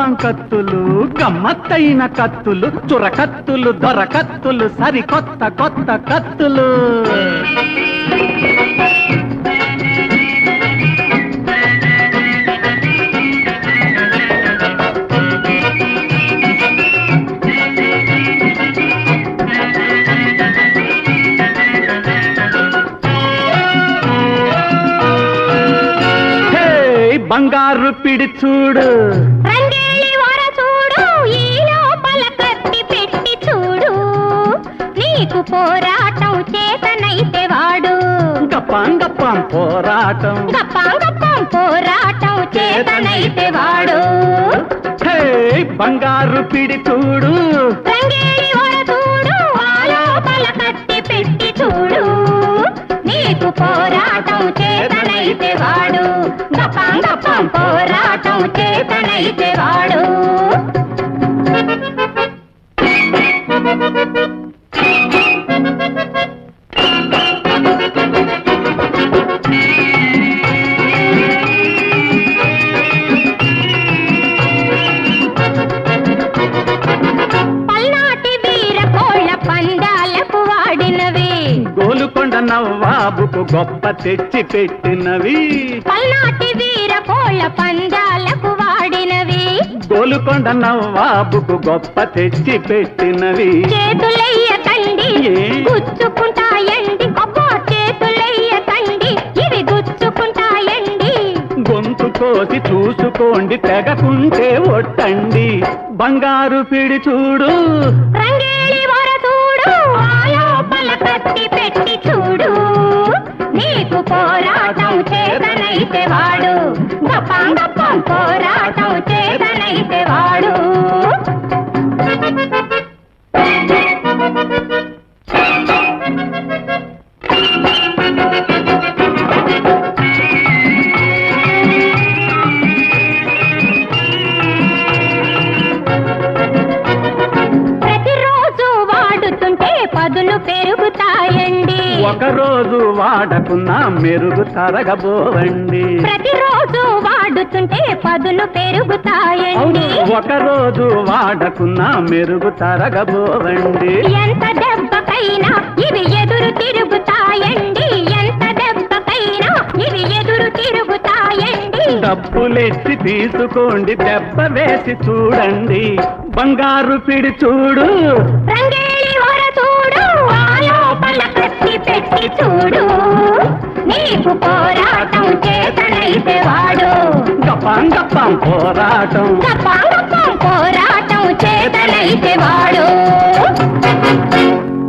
గప్పాం కత్తులు గమ్మత్తైన కత్తులు చురకత్తులు దొరకత్తులు సరికొత్త కొత్త కత్తులు బంగారు పిడి చూడు రంగేలి వర చూడు ఈ లోపల కత్తి పెట్టి చూడు నీకు పోరాటం చేతనైతే వాడు గప్పాం గప్పాం పోరాటం గప్పాం గప్పాం పోరాటం చేతనైతే వాడు బంగారు పిడి చూడు రంగేలి వర చూడు ఆ లోపల కత్తి పెట్టి చూడు నీకు పోరాటం చేతనైతే వాడు గప్పాం గప్పాం పోరాటం చేతనైతే వాడు పల్నాటి వీర కోళ్ళ పందాలకు వాడినవి గోలుకొండ నవ్వాబుకు గొప్ప తెచ్చి పెట్టినవి పల్నాటి వీర కోళ్ళ పందాలకు వాడినవి గోలుకొండ నవ్వాబుకు గొప్ప తెచ్చి పెట్టినవి చేతులెయ్యకండి గుచ్చుకుంటాయండి అబ్బో చేతులెయ్యకండి ఇవి గుచ్చుకుంటాయండి గొంతు కోసి చూసుకోండి తెగకుంటే ఒట్టండి బంగారు పిడి చూడు రంగేలి వర చూడు ఆ లోపల కత్తి పెట్టి చూడు నీకు పోరాటం చేతనైతే వాడు గప్పాం గప్పాం పోరాటం చేతనైతే వాడు ప్రతిరోజు వాడుతుంటే పదులు పెరుగుతాయండి ఒకరోజు వాడకున్నా మెరుగు తరగబోవండి ప్రతిరోజు వాడుతుంటే పదులు పెరుగుతాయండి ఒకరోజు వాడకున్నా మెరుగు తరగబోవండి ఎంత దెబ్బకైనా ఇవి ఎదురు తిరుగుతాయండి ఎంత దెబ్బకైనా ఇవి ఎదురు తిరుగుతాయండి డబ్బులెచ్చి తీసుకోండి దెబ్బ వేసి చూడండి బంగారు పిడి చూడు రంగేలి వర చూడు ఆ లోపల కత్తి పెట్టి చూడు నీకు పోరాటం చేతనైతే వాడు గప్పాం గప్పాం పోరాటం గప్పాం గప్పాం పోరాటం చేతనైతే వాడు